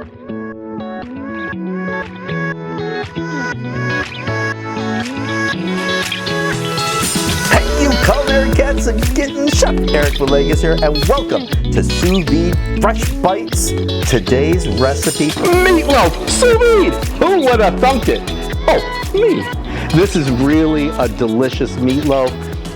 Hey, you culinary cats and kittens! Chef Eric Villegas here, and welcome to Sous Vide Fresh Bites. Today's recipe: meatloaf sous vide. Who would have thunked it? Oh, me. This is really a delicious meatloaf.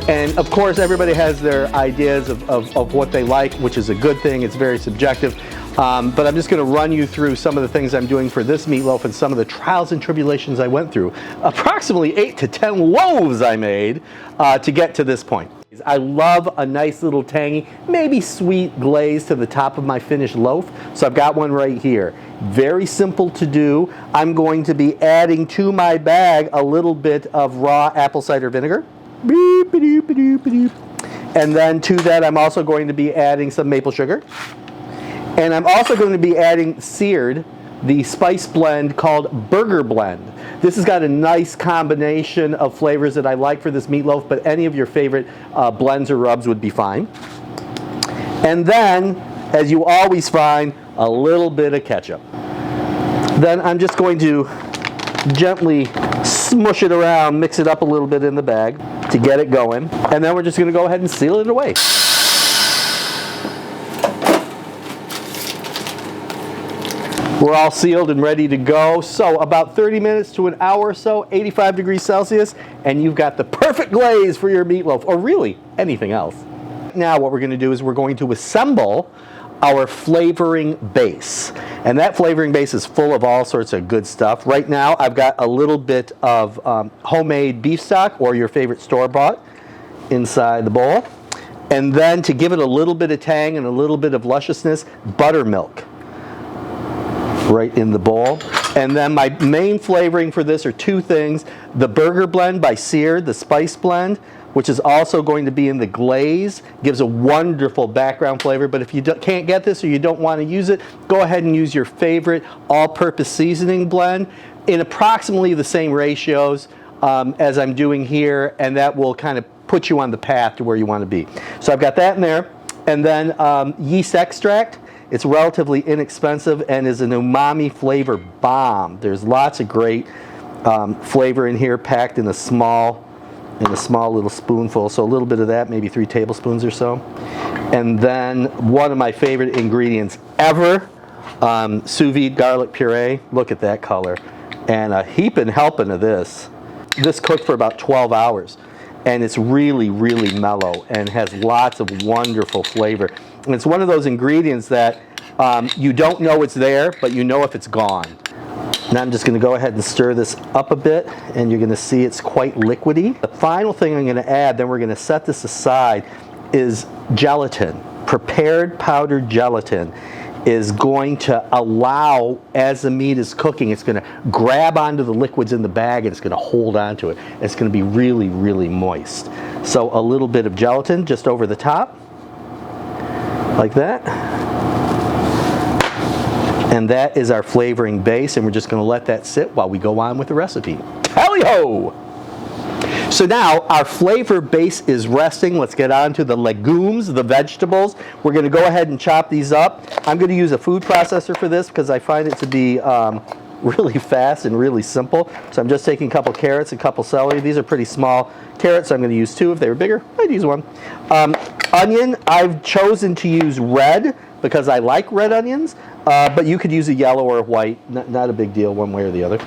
And of course, everybody has their ideas of what they like, which is a good thing. It's very subjective. But I'm just going to run you through some of the things I'm doing for this meatloaf and some of the trials and tribulations I went through. Approximately 8 to 10 loaves I made to get to this point. I love a nice little tangy, maybe sweet glaze to the top of my finished loaf. So I've got one right here. Very simple to do. I'm going to be adding to my bag a little bit of raw apple cider vinegar. And then to that, I'm also going to be adding some maple sugar. And I'm also going to be adding SEARED, the spice blend called Burger Blend. This has got a nice combination of flavors that I like for this meatloaf, but any of your favorite blends or rubs would be fine. And then, as you always find, a little bit of ketchup. Then I'm just going to gently smush it around, mix it up a little bit in the bag to get it going. And then we're just going to go ahead and seal it away. We're all sealed and ready to go. So about 30 minutes to an hour or so, 85 degrees Celsius, and you've got the perfect glaze for your meatloaf, or really anything else. Now what we're going to do is we're going to assemble our flavoring base. And that flavoring base is full of all sorts of good stuff. Right now I've got a little bit of homemade beef stock, or your favorite store-bought, inside the bowl. And then to give it a little bit of tang and a little bit of lusciousness, buttermilk. Right in the bowl. And then my main flavoring for this are two things: the Burger Blend by SEARED, the spice blend, which is also going to be in the glaze. Gives a wonderful background flavor, but if you can't get this or you don't want to use it, go ahead and use your favorite all-purpose seasoning blend in approximately the same ratios as I'm doing here, and that will kind of put you on the path to where you want to be. So I've got that in there. And then yeast extract. It's relatively inexpensive and is an umami flavor bomb. There's lots of great flavor in here, packed in a small little spoonful. So a little bit of that, maybe 3 tablespoons or so. And then one of my favorite ingredients ever, sous vide garlic puree. Look at that color. And a heaping helping of this. This cooked for about 12 hours. And it's really, really mellow and has lots of wonderful flavor. And it's one of those ingredients that you don't know it's there, but you know if it's gone. Now I'm just going to go ahead and stir this up a bit, and you're going to see it's quite liquidy. The final thing I'm going to add, then we're going to set this aside, is gelatin. Prepared powdered gelatin is going to allow, as the meat is cooking, it's going to grab onto the liquids in the bag and it's going to hold onto it. It's going to be really, really moist. So a little bit of gelatin just over the top, like that. And that is our flavoring base, and we're just going to let that sit while we go on with the recipe. Tally-ho! So now our flavor base is resting. Let's get on to the legumes, the vegetables. We're going to go ahead and chop these up. I'm going to use a food processor for this because I find it to be really fast and really simple. So I'm just taking a couple carrots, a couple celery. These are pretty small carrots, so I'm going to use 2. If they were bigger, I'd use 1. Onion, I've chosen to use red because I like red onions, but you could use a yellow or a white. Not a big deal one way or the other.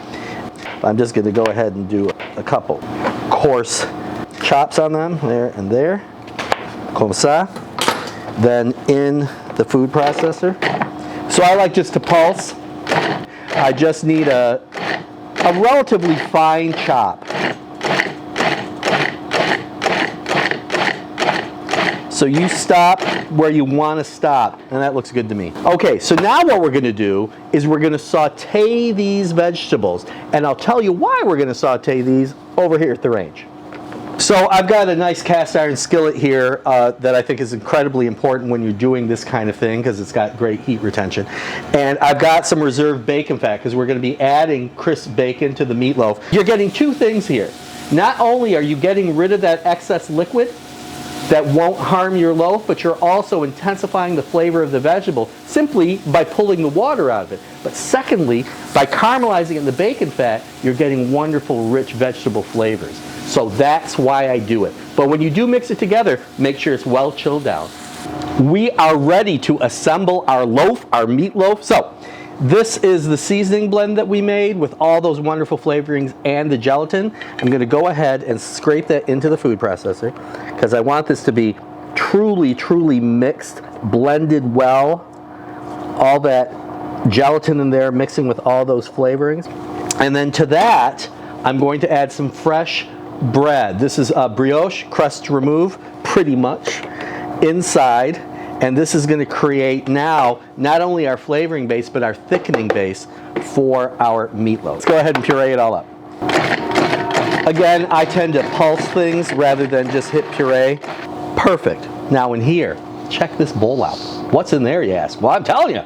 I'm just going to go ahead and do a couple coarse chops on them, there and there, comme ça. Then in the food processor. So I like just to pulse. I just need a relatively fine chop. So you stop where you want to stop, and that looks good to me. Okay, so now what we're going to do is we're going to saute these vegetables, and I'll tell you why we're going to saute these over here at the range. So I've got a nice cast iron skillet here that I think is incredibly important when you're doing this kind of thing because it's got great heat retention. And I've got some reserved bacon fat because we're going to be adding crisp bacon to the meatloaf. You're getting 2 things here. Not only are you getting rid of that excess liquid, that won't harm your loaf, but you're also intensifying the flavor of the vegetable simply by pulling the water out of it. But secondly, by caramelizing it in the bacon fat, you're getting wonderful, rich vegetable flavors. So that's why I do it. But when you do mix it together, make sure it's well chilled down. We are ready to assemble our loaf, our meatloaf. So this is the seasoning blend that we made with all those wonderful flavorings and the gelatin. I'm going to go ahead and scrape that into the food processor because I want this to be truly, truly mixed, blended well. All that gelatin in there mixing with all those flavorings. And then to that, I'm going to add some fresh bread. This is a brioche, crust to remove, pretty much, inside. And this is going to create now not only our flavoring base, but our thickening base for our meatloaf. Let's go ahead and puree it all up. Again, I tend to pulse things rather than just hit puree. Perfect. Now in here, check this bowl out. What's in there, you ask? Well, I'm telling you.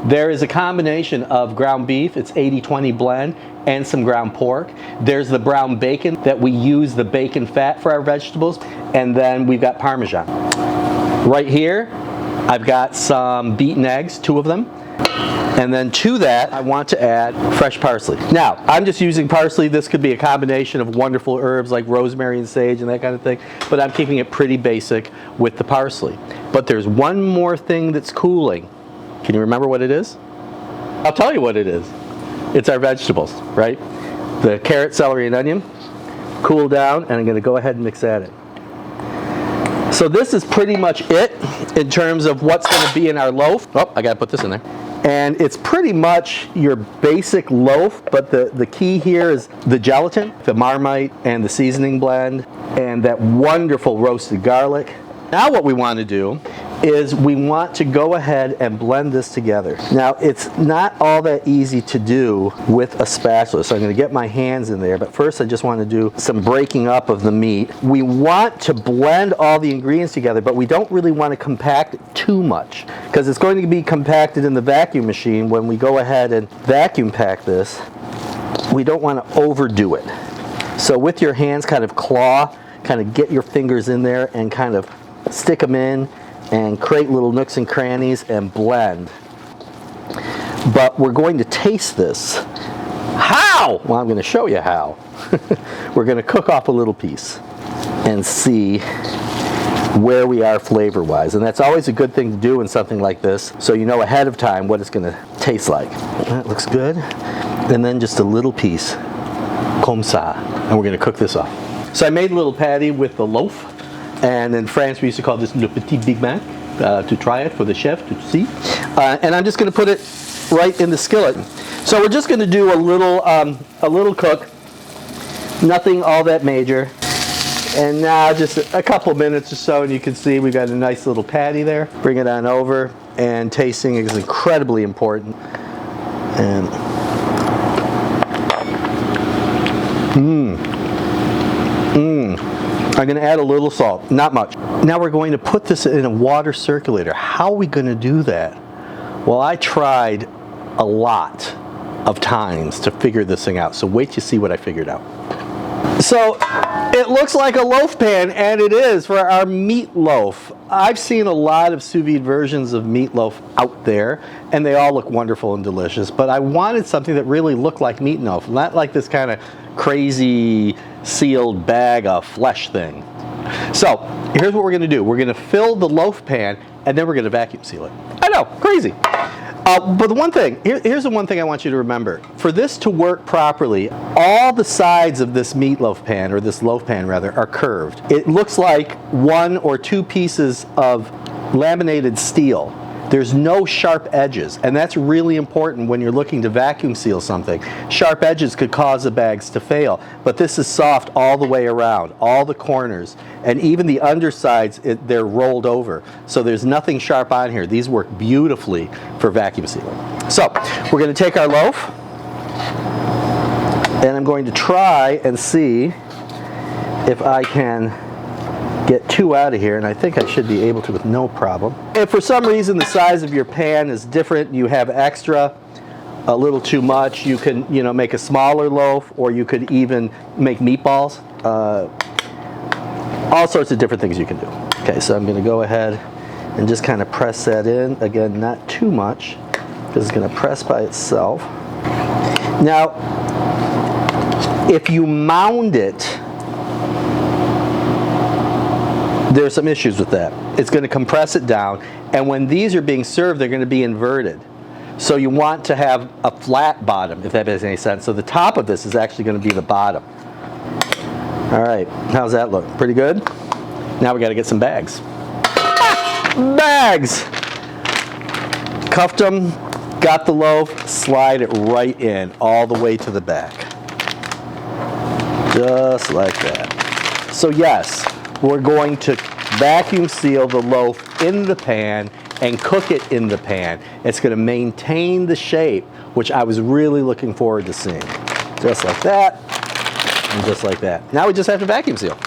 There is a combination of ground beef, it's 80-20 blend, and some ground pork. There's the brown bacon that we use the bacon fat for our vegetables, and then we've got Parmesan. Right here, I've got some beaten eggs, 2 of them. And then to that, I want to add fresh parsley. Now, I'm just using parsley. This could be a combination of wonderful herbs like rosemary and sage and that kind of thing, but I'm keeping it pretty basic with the parsley. But there's one more thing that's cooling. Can you remember what it is? I'll tell you what it is. It's our vegetables, right? The carrot, celery, and onion. Cool down, and I'm going to go ahead and mix that in. So this is pretty much it in terms of what's going to be in our loaf. Oh, I got to put this in there. And it's pretty much your basic loaf, but the key here is the gelatin, the Marmite, and the seasoning blend, and that wonderful roasted garlic. Now what we want to do is we want to go ahead and blend this together. Now it's not all that easy to do with a spatula, so I'm going to get my hands in there, but first I just want to do some breaking up of the meat. We want to blend all the ingredients together, but we don't really want to compact it too much because it's going to be compacted in the vacuum machine when we go ahead and vacuum pack this. We don't want to overdo it. So with your hands, kind of claw, kind of get your fingers in there and kind of stick them in and create little nooks and crannies and blend. But we're going to taste this. How? Well, I'm going to show you how. We're going to cook off a little piece and see where we are flavor-wise. And that's always a good thing to do in something like this, so you know ahead of time what it's going to taste like. That looks good. And then just a little piece, comme ça. And we're going to cook this off. So I made a little patty with the loaf. And in France, we used to call this le petit Big Mac, to try it for the chef to see. And I'm just going to put it right in the skillet. So we're just going to do a little cook, nothing all that major. And now just a couple minutes or so, and you can see we've got a nice little patty there. Bring it on over, and tasting is incredibly important. And I'm going to add a little salt, not much. Now we're going to put this in a water circulator. How are we going to do that? Well, I tried a lot of times to figure this thing out, so wait to see what I figured out. So it looks like a loaf pan, and it is for our meatloaf. I've seen a lot of sous vide versions of meatloaf out there, and they all look wonderful and delicious, but I wanted something that really looked like meatloaf, not like this kind of crazy sealed bag of flesh thing. So here's what we're going to do. We're going to fill the loaf pan, and then we're going to vacuum seal it. I know, crazy. But the one thing, here's the one thing I want you to remember. For this to work properly, all the sides of this meatloaf pan, or this loaf pan rather, are curved. It looks like 1 or 2 pieces of laminated steel. There's no sharp edges, and that's really important when you're looking to vacuum seal something. Sharp edges could cause the bags to fail, but this is soft all the way around, all the corners, and even the undersides, they're rolled over. So there's nothing sharp on here. These work beautifully for vacuum sealing. So we're going to take our loaf, and I'm going to try and see if I can get 2 out of here, and I think I should be able to with no problem. If for some reason the size of your pan is different, you have extra, a little too much, you can make a smaller loaf, or you could even make meatballs. All sorts of different things you can do. Okay, so I'm going to go ahead and just kind of press that in. Again, not too much, because it's going to press by itself. Now, if you mound it, there's some issues with that. It's going to compress it down, and when these are being served, they're going to be inverted. So you want to have a flat bottom, if that makes any sense. So the top of this is actually going to be the bottom. All right, how's that look? Pretty good? Now we got to get some bags. Bags! Cuffed them, got the loaf, slide it right in, all the way to the back. Just like that. So yes, we're going to vacuum seal the loaf in the pan and cook it in the pan. It's going to maintain the shape, which I was really looking forward to seeing. Just like that, and just like that. Now we just have to vacuum seal.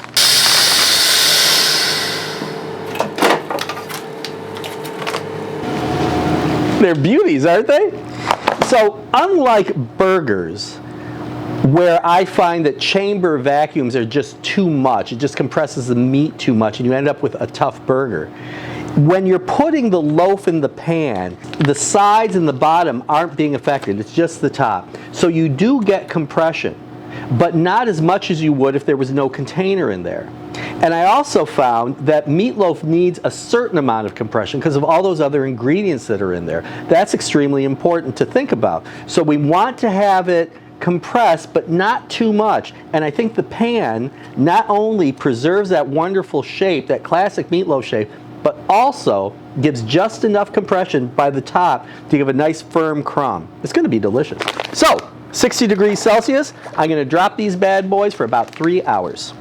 They're beauties, aren't they? So unlike burgers, where I find that chamber vacuums are just too much, it just compresses the meat too much and you end up with a tough burger. When you're putting the loaf in the pan, the sides and the bottom aren't being affected, it's just the top. So you do get compression, but not as much as you would if there was no container in there. And I also found that meatloaf needs a certain amount of compression because of all those other ingredients that are in there. That's extremely important to think about. So we want to have it compressed, but not too much. And I think the pan not only preserves that wonderful shape, that classic meatloaf shape, but also gives just enough compression by the top to give a nice firm crumb. It's going to be delicious. So, 60 degrees Celsius, I'm going to drop these bad boys for about 3 hours.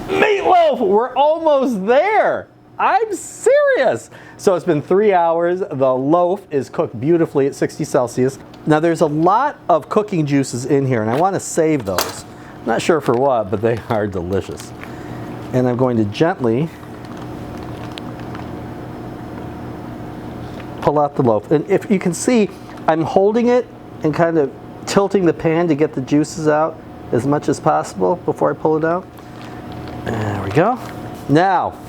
Meatloaf, we're almost there. I'm serious. So it's been 3 hours. The loaf is cooked beautifully at 60 Celsius. Now there's a lot of cooking juices in here, and I want to save those. Not sure for what, but they are delicious. And I'm going to gently pull out the loaf. And if you can see, I'm holding it and kind of tilting the pan to get the juices out as much as possible before I pull it out. There we go. Now,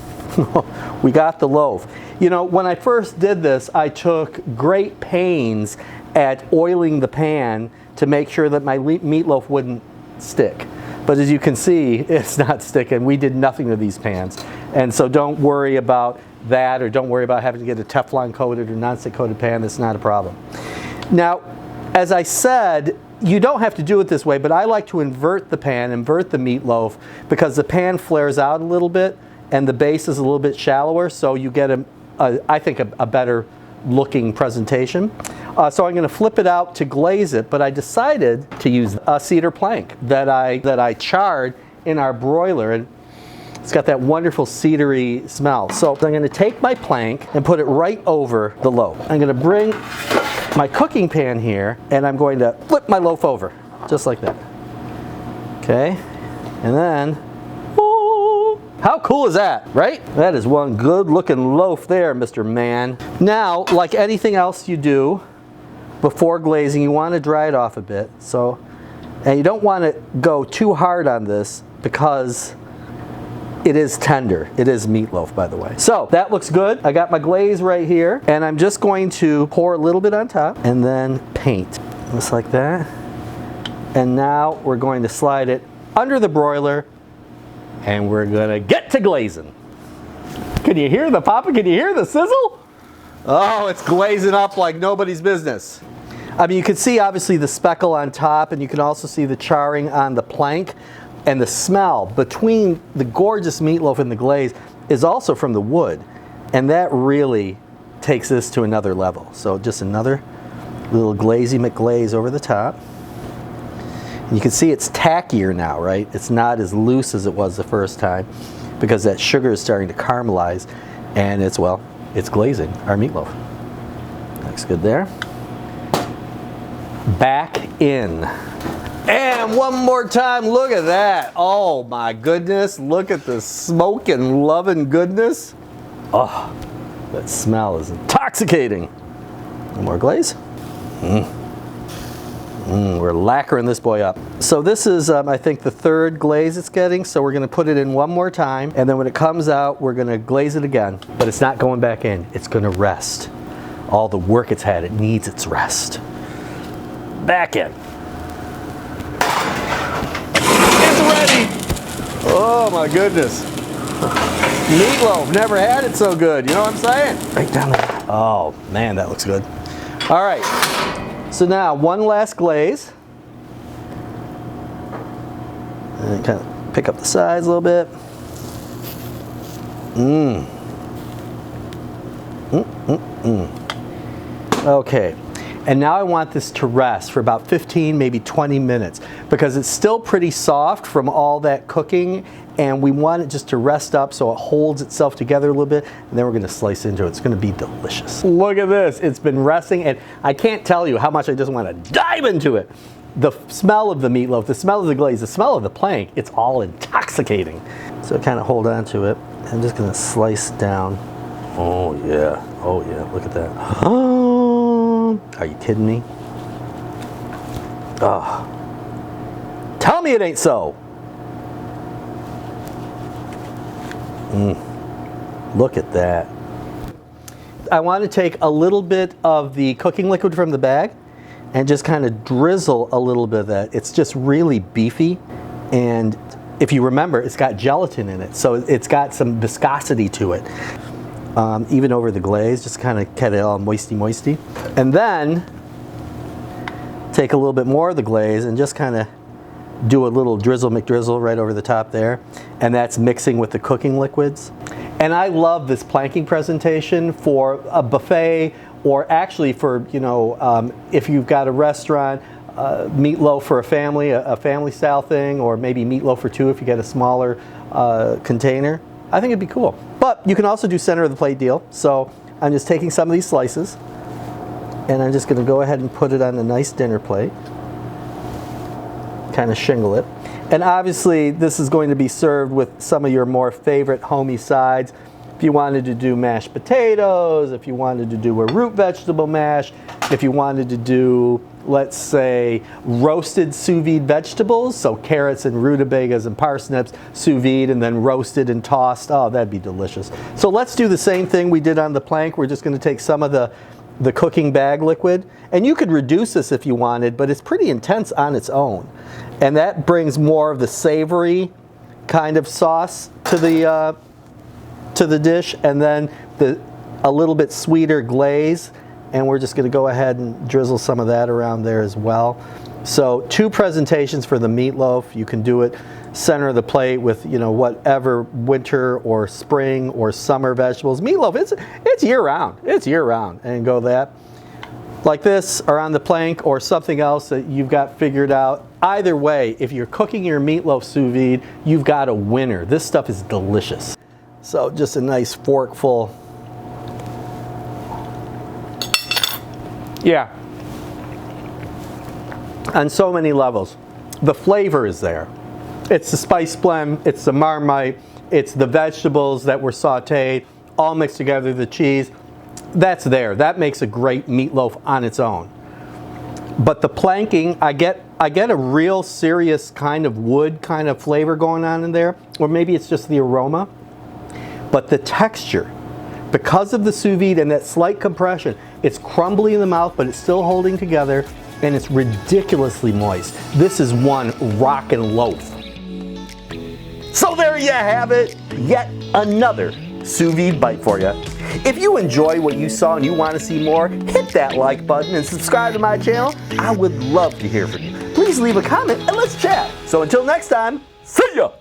we got the loaf. You know, when I first did this, I took great pains at oiling the pan to make sure that my meatloaf wouldn't stick. But as you can see, it's not sticking. We did nothing to these pans. And so don't worry about that, or don't worry about having to get a Teflon coated or nonstick coated pan. That's not a problem. Now, as I said, you don't have to do it this way, but I like to invert the pan, invert the meatloaf, because the pan flares out a little bit and the base is a little bit shallower, so you get I think a better looking presentation. So I'm going to flip it out to glaze it, but I decided to use a cedar plank that I charred in our broiler, and it's got that wonderful cedary smell. So I'm going to take my plank and put it right over the loaf. I'm going to bring my cooking pan here, and I'm going to flip my loaf over, just like that. Okay, and then, oh, how cool is that, right? That is one good looking loaf there, Mr. Man. Now, like anything else you do before glazing, you want to dry it off a bit. So, and you don't want to go too hard on this because it is tender. It is meatloaf, by the way. So that looks good. I got my glaze right here, and I'm just going to pour a little bit on top and then paint, just like that. And now we're going to slide it under the broiler, and we're gonna get to glazing. Can you hear the popping? Can you hear the sizzle? Oh, it's glazing up like nobody's business. I mean, you can see obviously the speckle on top, and you can also see the charring on the plank. And the smell between the gorgeous meatloaf and the glaze is also from the wood. And that really takes this to another level. So just another little glazy McGlaze over the top. And you can see it's tackier now, right? It's not as loose as it was the first time because that sugar is starting to caramelize, and it's, well, it's glazing our meatloaf. Looks good there. Back in. And one more time, look at that. Oh my goodness, look at the smoking, loving goodness. Oh, that smell is intoxicating. One more glaze. We're lacquering this boy up. So this is, I think, the third glaze it's getting, so we're gonna put it in one more time, and then when it comes out, we're gonna glaze it again. But it's not going back in, it's gonna rest. All the work it's had, it needs its rest. Back in. It's ready! Oh my goodness. Meatloaf, never had it so good, you know what I'm saying? Right down there. Oh man, that looks good. All right, so now one last glaze. And kind of pick up the sides a little bit. Okay, and now I want this to rest for about 15, maybe 20 minutes because it's still pretty soft from all that cooking, and we want it just to rest up so it holds itself together a little bit, and then we're gonna slice into it. It's gonna be delicious. Look at this, it's been resting, and I can't tell you how much I just wanna dive into it. The smell of the meatloaf, the smell of the glaze, the smell of the plank, it's all intoxicating. So kind of hold on to it. I'm just gonna slice down. Oh yeah, look at that. Are you kidding me? Oh. Tell me it ain't so. Look at that. I want to take a little bit of the cooking liquid from the bag and just kind of drizzle a little bit of that. It's just really beefy, and if you remember, it's got gelatin in it, so it's got some viscosity to it. Even over the glaze, just kind of get it all moisty. And then take a little bit more of the glaze and just kind of do a little drizzle McDrizzle right over the top there, and that's mixing with the cooking liquids. And I love this planking presentation for a buffet, or actually for, you know, if you've got a restaurant, meatloaf for a family style thing, or maybe meatloaf for two if you get a smaller container. I think it'd be cool. But you can also do center of the plate deal. So I'm just taking some of these slices, and I'm just gonna go ahead and put it on a nice dinner plate. Kind of shingle it. And obviously this is going to be served with some of your more favorite homey sides. If you wanted to do mashed potatoes, if you wanted to do a root vegetable mash, if you wanted to do, let's say, roasted sous vide vegetables, so carrots and rutabagas and parsnips, sous vide, and then roasted and tossed, oh, that'd be delicious. So let's do the same thing we did on the plank. We're just gonna take some of the cooking bag liquid, and you could reduce this if you wanted, but it's pretty intense on its own. And that brings more of the savory kind of sauce to the dish, and then a little bit sweeter glaze, and we're just gonna go ahead and drizzle some of that around there as well. So 2 presentations for the meatloaf. You can do it center of the plate with, you know, whatever winter or spring or summer vegetables. Meatloaf, it's year round. It's year round, and go that. Like this, or on the plank, or something else that you've got figured out. Either way, if you're cooking your meatloaf sous vide, you've got a winner. This stuff is delicious. So just a nice forkful. Yeah. On so many levels. The flavor is there. It's the spice blend, it's the Marmite, it's the vegetables that were sauteed, all mixed together, the cheese. That's there. That makes a great meatloaf on its own. But the planking, I get a real serious kind of wood kind of flavor going on in there, or maybe it's just the aroma. But the texture, because of the sous vide and that slight compression, it's crumbly in the mouth, but it's still holding together, and it's ridiculously moist. This is one rockin' loaf. So there you have it, yet another sous vide bite for you. If you enjoy what you saw and you want to see more, hit that like button and subscribe to my channel. I would love to hear from you. Please leave a comment and let's chat. So until next time, see ya!